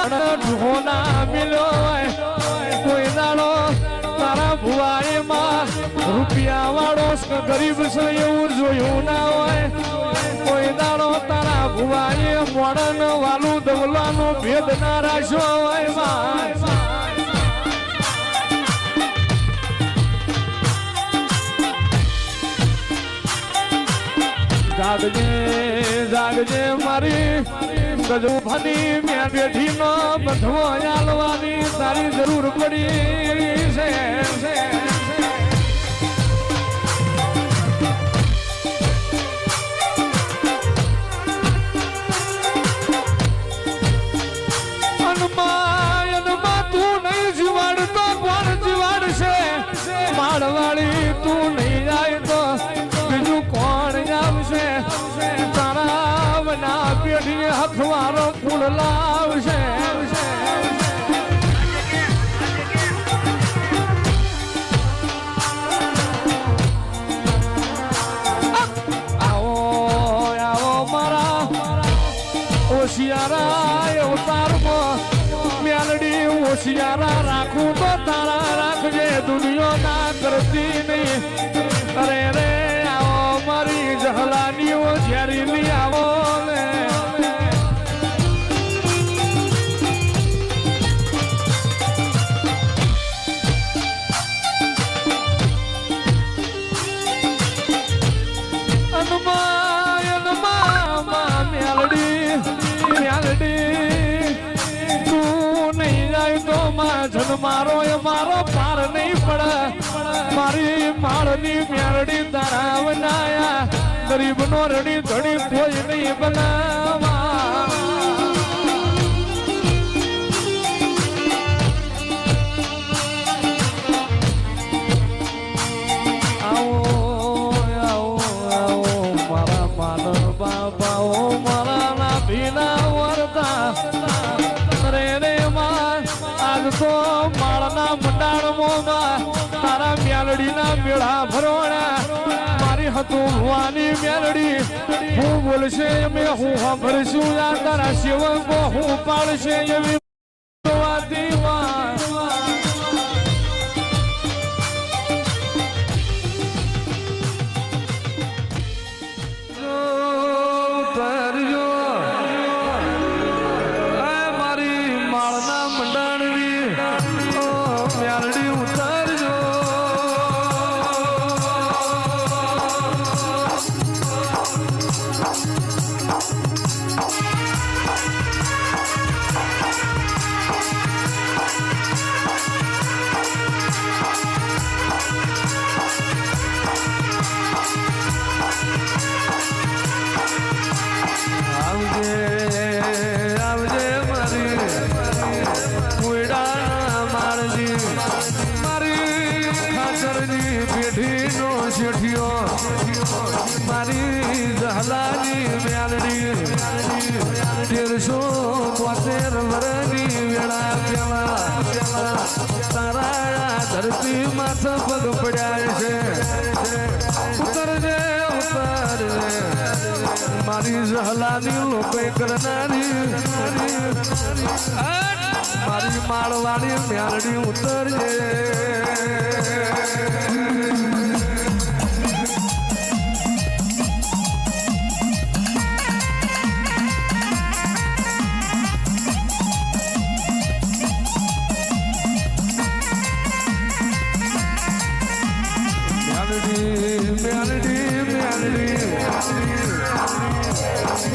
ઢોના મિલ્યો કોઈ દાડો તારા ભુવાએ માં રૂપિયા વાળો ગરીબ છે એવું જોયું ના હોય કોઈ દાડો તારા ભુવાએ મોડન વાલું દવલાનો ભેદ ના રાખ્યો હોય માં જાગજે જાગજે મારી ગજુભાની મેં બેઠી નો બધો આલવાની તારી જરૂર પડી છે અનમાં તું નહીં જીવાડતો કોણ જીવાડશે માળવાળી તું નહીં જાય તો બીજું કોણ આવશે તારા વના પેઢી હથવારો ફૂલ લાવશે આવો આવો મારા ઓશિયારા અવતારમાં મેલડી ઓશિયારા રાખું તો તારા રાખજે દુનિયા ના કરતી નહીં અરે રે આવો મારી જહલાની ઓ ઝેરીની આવો ને મારો એ મારો પાર નહીં પડે મારી માળની મેરડી તારા બનાયા ગરીબ નો રડી ધડી કોઈ નહીં બનાવા આવો આવો આવો મારા માનવ બાબાઓ મારા ના ભીના વરતા રે રે આજ તો માળના મંડાણમાં તારા મેલડીના મેળા ભરવાના મારી હતું ભવાની મેલડી હું બોલશે અમે હું સાંભળશું યા તારા સેવકો હું પાડશે એવી મારી જહલાની મેલડી 1372 વરની વેળા પેલા તારા ધરતી માથે પગ પડ્યા છે ઉતરજે ઉતરજે મારી જહલાની લોકો કરનારી મારી માળવાળી મેલડી ઉતરજે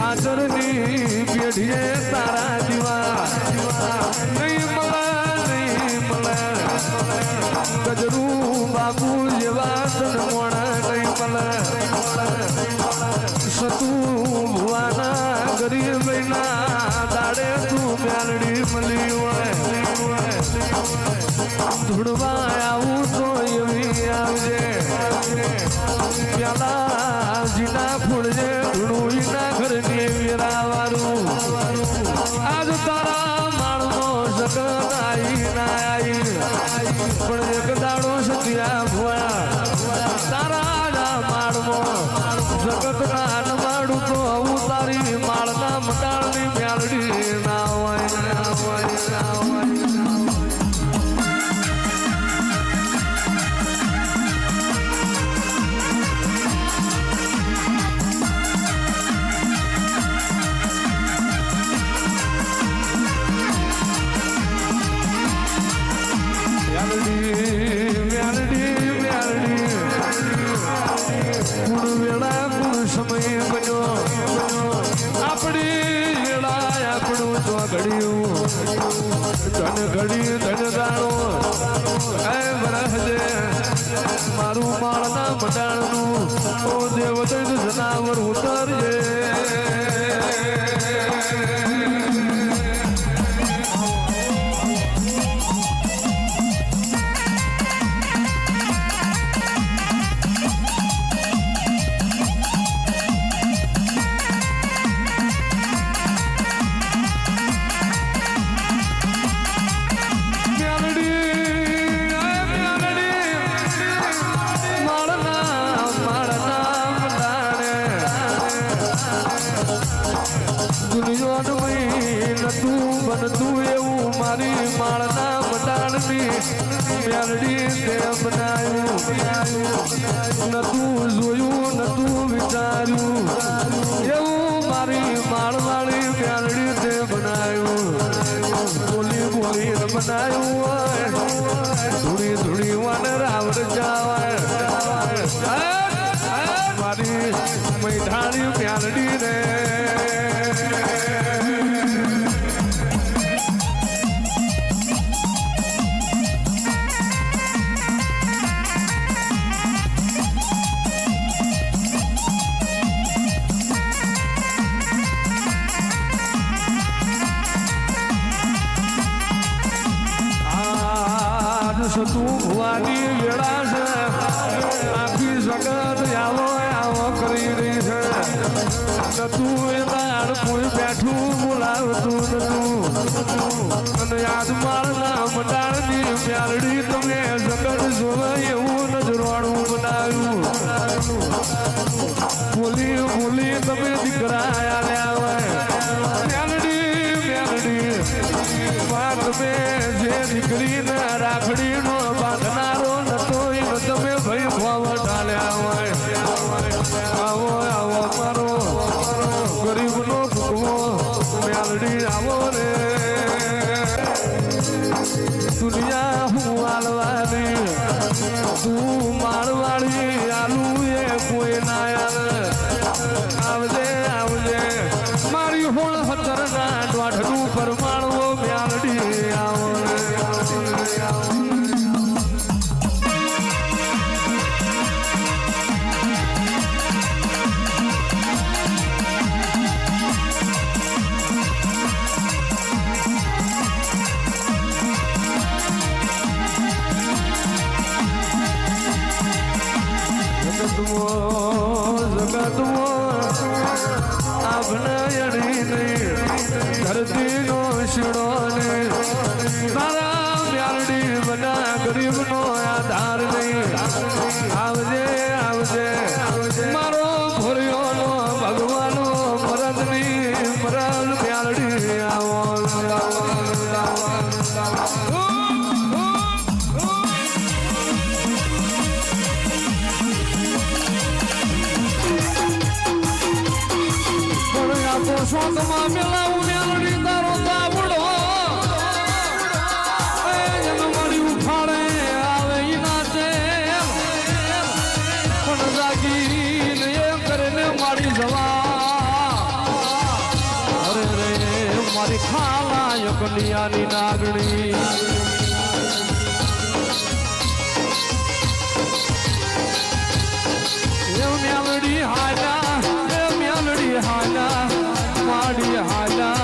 હાજરની પેઢીએ તારા દીવા નહીં મળે ગજરું બાબુ જેવા મોણા નહીં મળે સતું ભુવાના ગરીબ ના દાડે તું મેલડી મળી હોય ધૂળવા આવું તો એવી આવજે પેલા જીના ફૂલજે ધૂળું ના ઘરની વેરાવારું આજ તારા માળનો જગત આઈ ના આઈ પણ એક દાડો સત્યા ભોયા તારા માળમાં જગત ના માળું તો આવું તારી માળના મટાળની મેલડી ના હોય થયું ધન ઘડી ધન દાણો એ વરહજે મારું માળના મંડાણનું ઓ દેવ દૈન જનાવર ઉતરજે તું એવું મારી માળના મંડાણની મેલડી તે બનાવ્યું નતું જોયું નતું વિચાર્યું એવું મારી માળવાળી મેલડી તે બનાવ્યું બોલી બોલીને બનાવ્યું ધૂળી ધૂળી વાનર આવડ જવાય મારી મૈઠાણી મેલડી ને તું ભુવાની વેળા છે આખી જગત આવો આવો કરી રહી છે તું એ તાર કોઈ બેઠું બોલાવતું નતું અને યાદ માળના મંડાણની પ્યારડી તમે જગત જોવે એવું નજરોણું બનાવ્યું બોલી બોલી તમે દીકરા આવ્યા હોય તમે જે દીકરીને રાખડીનો બાંધનારો નતો એ તમે ભાઈ ભાવ ઢાલ્યા હોય આવો આવો મારો ગરીબનો ભૂખવો મેલડી આવો રે દુનિયા હું આલવાની તું મારવાડી આલુ એ કોઈ ના આવજે આવજે મારી હોળ હતરના દોઢનું પરમાણવો મ્યાલડી આવો જગતમો અભનયણી ધરતી નો શીડો ને તારા મ્યાલડી બના ગરીબ નો આધાર નહીં આવજે આવજે મારો ભોરિયો નો ભગવાનો મરદ ની મરદ મ્યાલડી આવો શોકમાં મેલાવું મેલડી તારો દાવડો મારી ઉફાળે આવે નાચે પણ જાગીને એમ કરીને મારી જવા અરે રે મારી ખાલા કન્યાની નાગણી મેલડી હાલા માડી હાલા